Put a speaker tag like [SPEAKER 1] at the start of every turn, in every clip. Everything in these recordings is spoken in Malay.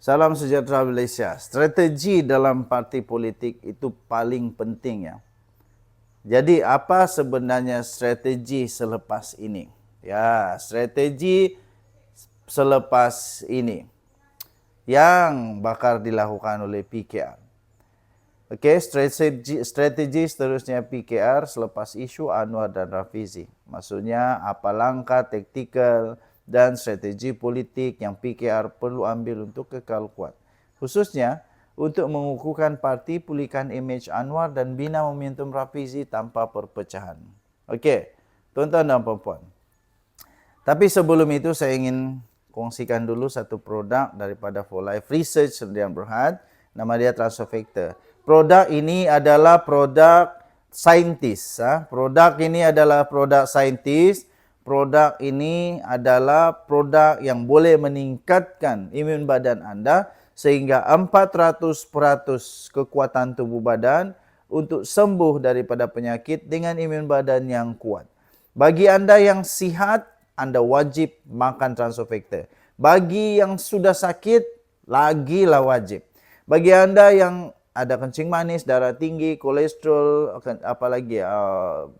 [SPEAKER 1] Salam sejahtera Malaysia. Strategi dalam parti politik itu paling penting ya. Jadi apa sebenarnya strategi selepas ini? Ya, strategi selepas ini yang bakal dilakukan oleh PKR. Okey, strategi seterusnya PKR selepas isu Anwar dan Rafizi. Maksudnya apa langkah taktikal dan strategi politik yang PKR perlu ambil untuk kekal kuat. Khususnya untuk mengukuhkan parti, pulihkan imej Anwar dan bina momentum Rafizi tanpa perpecahan. Okey, tuan-tuan dan puan-puan. Tapi sebelum itu saya ingin kongsikan dulu satu produk daripada For Life Research Sdn Bhd. Nama dia Transfer Factor. Produk ini adalah produk saintis. Produk ini adalah produk saintis. Produk ini adalah produk yang boleh meningkatkan imun badan anda sehingga 400% kekuatan tubuh badan untuk sembuh daripada penyakit dengan imun badan yang kuat. Bagi anda yang sihat, anda wajib makan Transfer Factor. Bagi yang sudah sakit, lagilah wajib. Bagi anda yang ada kencing manis, darah tinggi, kolesterol, apalagi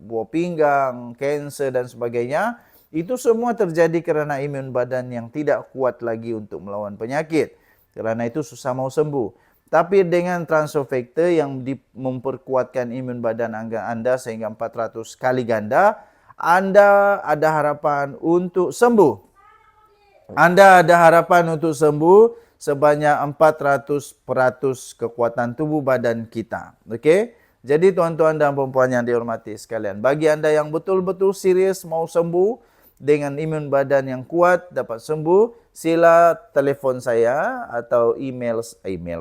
[SPEAKER 1] buah pinggang, kanser dan sebagainya, itu semua terjadi kerana imun badan yang tidak kuat lagi untuk melawan penyakit. Kerana itu susah mau sembuh. Tapi dengan Transfer Factor yang memperkuatkan imun badan anda sehingga 400 kali ganda, anda ada harapan untuk sembuh. Anda ada harapan untuk sembuh sebanyak 400% kekuatan tubuh badan kita. Okey? Jadi tuan-tuan dan puan-puan yang dihormati sekalian, bagi anda yang betul-betul serius mau sembuh dengan imun badan yang kuat dapat sembuh, sila telefon saya atau email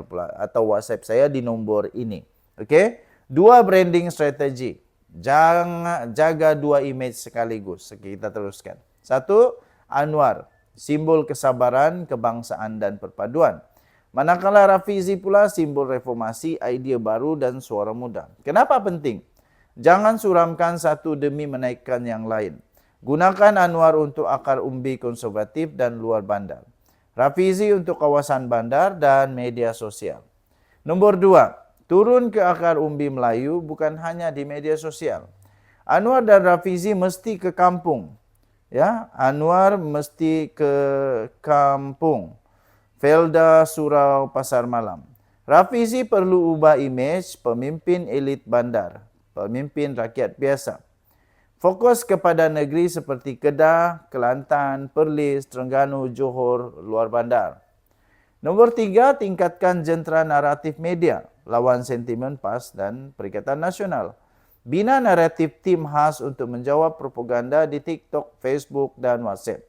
[SPEAKER 1] pula atau WhatsApp saya di nombor ini. Okey? 2 branding strategi. Jangan jaga 2 imej sekaligus. Kita teruskan. 1, Anwar, simbol kesabaran, kebangsaan dan perpaduan. Manakala Rafizi pula simbol reformasi, idea baru dan suara muda. Kenapa penting? Jangan suramkan satu demi menaikkan yang lain. Gunakan Anwar untuk akar umbi konservatif dan luar bandar. Rafizi untuk kawasan bandar dan media sosial. Nombor 2, turun ke akar umbi Melayu bukan hanya di media sosial. Anwar dan Rafizi mesti ke kampung. Ya, Anwar mesti ke kampung. Felda, Surau, Pasar Malam. Rafizi perlu ubah imej pemimpin elit bandar, pemimpin rakyat biasa. Fokus kepada negeri seperti Kedah, Kelantan, Perlis, Terengganu, Johor, luar bandar. Nombor 3, tingkatkan jentera naratif media, lawan sentimen PAS dan Perikatan Nasional. Bina naratif tim khas untuk menjawab propaganda di TikTok, Facebook dan WhatsApp.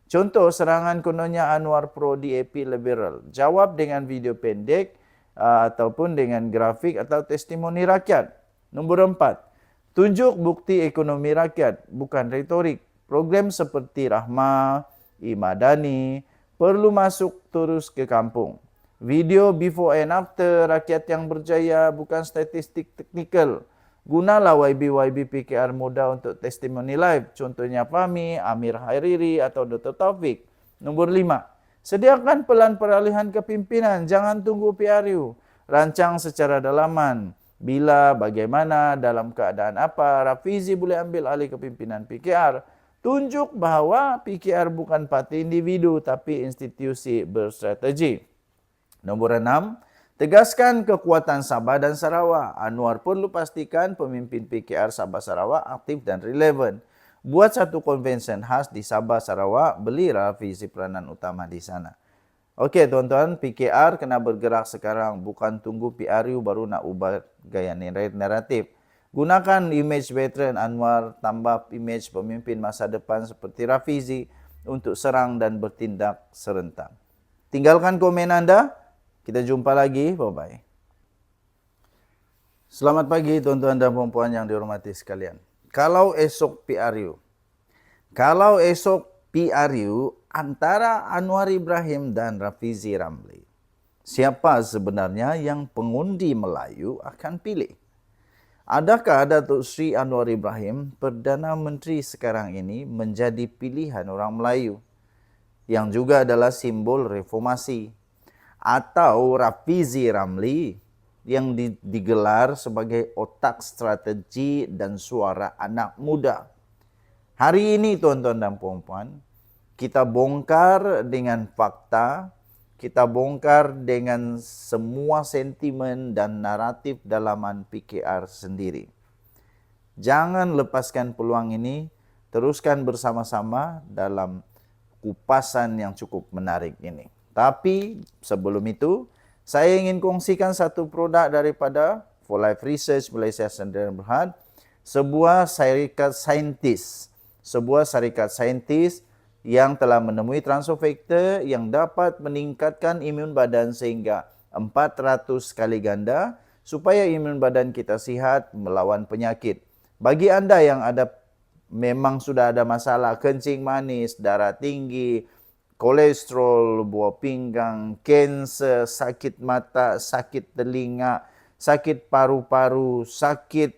[SPEAKER 1] Contoh serangan kononnya Anwar pro DAP liberal. Jawab dengan video pendek ataupun dengan grafik atau testimoni rakyat. Nombor 4, tunjuk bukti ekonomi rakyat, bukan retorik. Program seperti Rahmah, Imadani perlu masuk terus ke kampung. Video before and after rakyat yang berjaya, bukan statistik teknikal. Gunalah YB PKR muda untuk testimoni live. Contohnya Fahmi, Amir Hairiri atau Dr. Taufik. Nombor 5, sediakan pelan peralihan kepimpinan. Jangan tunggu PRU. Rancang secara dalaman. Bila, bagaimana, dalam keadaan apa Rafizi boleh ambil alih kepimpinan PKR. Tunjuk bahawa PKR bukan parti individu tapi institusi berstrategi. Nombor 6, tegaskan kekuatan Sabah dan Sarawak. Anwar perlu pastikan pemimpin PKR Sabah Sarawak aktif dan relevan. Buat satu konvensyen khas di Sabah Sarawak, beli Rafizi peranan utama di sana. Okey tuan-tuan, PKR kena bergerak sekarang, bukan tunggu PRU baru nak ubah gaya naratif. Gunakan imej veteran Anwar, tambah imej pemimpin masa depan seperti Rafizi untuk serang dan bertindak serentak. Tinggalkan komen anda. Kita jumpa lagi. Bye-bye. Selamat pagi tuan-tuan dan puan-puan yang dihormati sekalian. Kalau esok PRU antara Anwar Ibrahim dan Rafizi Ramli, siapa sebenarnya yang pengundi Melayu akan pilih? Adakah Datuk Seri Anwar Ibrahim, Perdana Menteri sekarang ini, menjadi pilihan orang Melayu yang juga adalah simbol reformasi? atau Rafizi Ramli yang digelar sebagai otak strategi dan suara anak muda. Hari ini tuan-tuan dan puan-puan, kita bongkar dengan fakta, kita bongkar dengan semua sentimen dan naratif dalaman PKR sendiri. Jangan lepaskan peluang ini, teruskan bersama-sama dalam kupasan yang cukup menarik ini. Tapi sebelum itu, saya ingin kongsikan satu produk daripada For Life Research Malaysia Sdn Bhd, sebuah syarikat saintis yang telah menemui transofaktor yang dapat meningkatkan imun badan sehingga 400 kali ganda supaya imun badan kita sihat melawan penyakit. Bagi anda yang memang sudah ada masalah kencing manis, darah tinggi, kolesterol, buah pinggang, kanser, sakit mata, sakit telinga, sakit paru-paru, sakit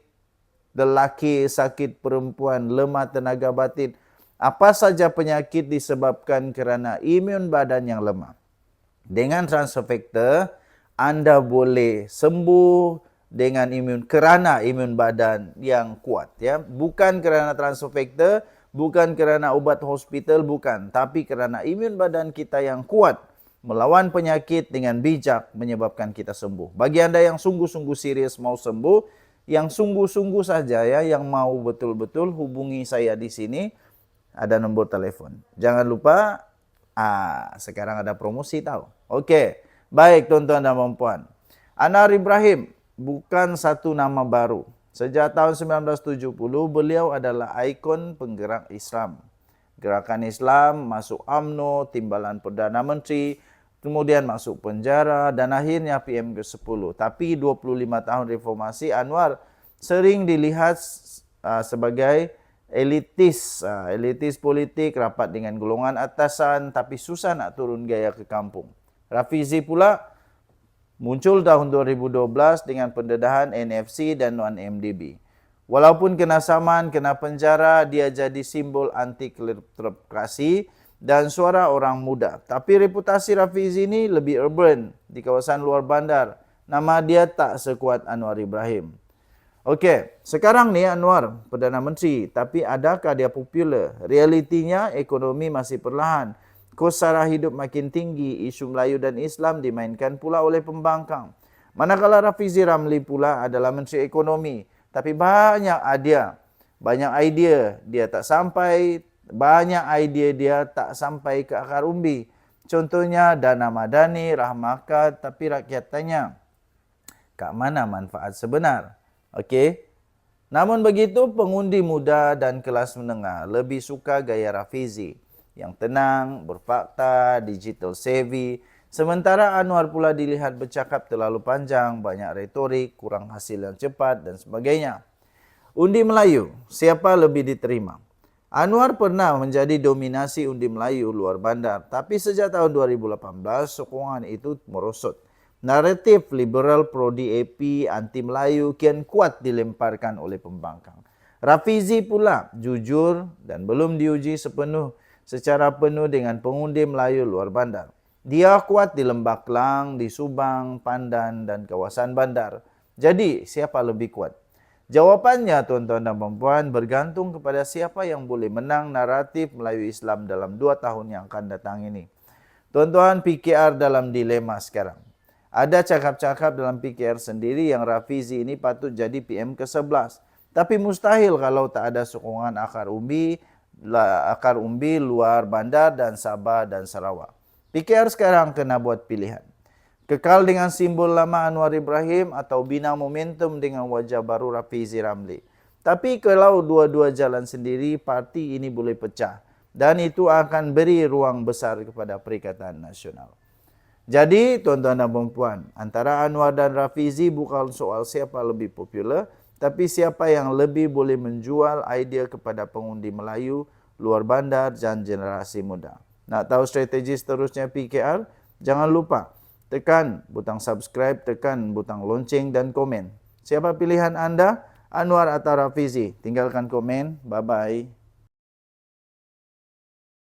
[SPEAKER 1] lelaki, sakit perempuan, lemah tenaga batin, apa saja penyakit disebabkan kerana imun badan yang lemah. Dengan transofaktor, anda boleh sembuh dengan kerana imun badan yang kuat, ya. Bukan kerana transofaktor, bukan kerana ubat hospital, bukan, tapi kerana imun badan kita yang kuat melawan penyakit dengan bijak menyebabkan kita sembuh. Bagi anda yang sungguh-sungguh serius mau sembuh, yang sungguh-sungguh saja, ya, yang mau betul-betul, hubungi saya di sini. Ada nombor telefon. Jangan lupa, sekarang ada promosi tahu. Okey, baik tuan-tuan dan puan-puan. Anwar Ibrahim bukan satu nama baru. Sejak tahun 1970, beliau adalah ikon penggerak Islam. Gerakan Islam masuk UMNO, timbalan Perdana Menteri, kemudian masuk penjara dan akhirnya PM ke-10. Tapi 25 tahun reformasi, Anwar sering dilihat sebagai elitis politik, rapat dengan golongan atasan, tapi susah nak turun gaya ke kampung. Rafizi pula muncul tahun 2012 dengan pendedahan NFC dan non-MDB. Walaupun kena saman, kena penjara, dia jadi simbol anti-kleptokrasi dan suara orang muda. Tapi reputasi Rafizi ini lebih urban di kawasan luar bandar. Nama dia tak sekuat Anwar Ibrahim. Okey, sekarang ni Anwar Perdana Menteri, tapi adakah dia popular? Realitinya ekonomi masih perlahan. Kos sara hidup makin tinggi, isu Melayu dan Islam dimainkan pula oleh pembangkang. Manakala Rafizi Ramli pula adalah Menteri Ekonomi, tapi banyak idea dia tak sampai, banyak idea dia tak sampai ke akar umbi. Contohnya dana madani, rahmakat, tapi rakyat tanya, kat mana manfaat sebenar? Okey. Namun begitu, pengundi muda dan kelas menengah lebih suka gaya Rafizi yang tenang, berfakta, digital savvy. Sementara Anwar pula dilihat bercakap terlalu panjang, banyak retorik, kurang hasil yang cepat dan sebagainya. Undi Melayu, siapa lebih diterima? Anwar pernah menjadi dominasi undi Melayu luar bandar, tapi sejak tahun 2018 sokongan itu merosot. Naratif liberal pro-DAP, anti-Melayu kian kuat dilemparkan oleh pembangkang. Rafizi pula jujur dan belum diuji secara penuh dengan pengundi Melayu luar bandar. Dia kuat di Lembah Kelang, di Subang, Pandan dan kawasan bandar. Jadi, siapa lebih kuat? Jawapannya, tuan-tuan dan puan-puan, bergantung kepada siapa yang boleh menang naratif Melayu Islam dalam 2 tahun yang akan datang ini. Tuan-tuan, PKR dalam dilema sekarang. Ada cakap-cakap dalam PKR sendiri yang Rafizi ini patut jadi PM ke-11. Tapi mustahil kalau tak ada sokongan akar umbi luar bandar dan Sabah dan Sarawak. PKR sekarang kena buat pilihan. Kekal dengan simbol lama Anwar Ibrahim atau bina momentum dengan wajah baru Rafizi Ramli. Tapi kalau dua-dua jalan sendiri, parti ini boleh pecah. Dan itu akan beri ruang besar kepada Perikatan Nasional. Jadi, tuan-tuan dan puan-puan, antara Anwar dan Rafizi bukan soal siapa lebih popular, tapi siapa yang lebih boleh menjual idea kepada pengundi Melayu, luar bandar dan generasi muda. Nak tahu strategi seterusnya PKR? Jangan lupa tekan butang subscribe, tekan butang lonceng dan komen. Siapa pilihan anda? Anwar atau Rafizi? Tinggalkan komen. Bye-bye.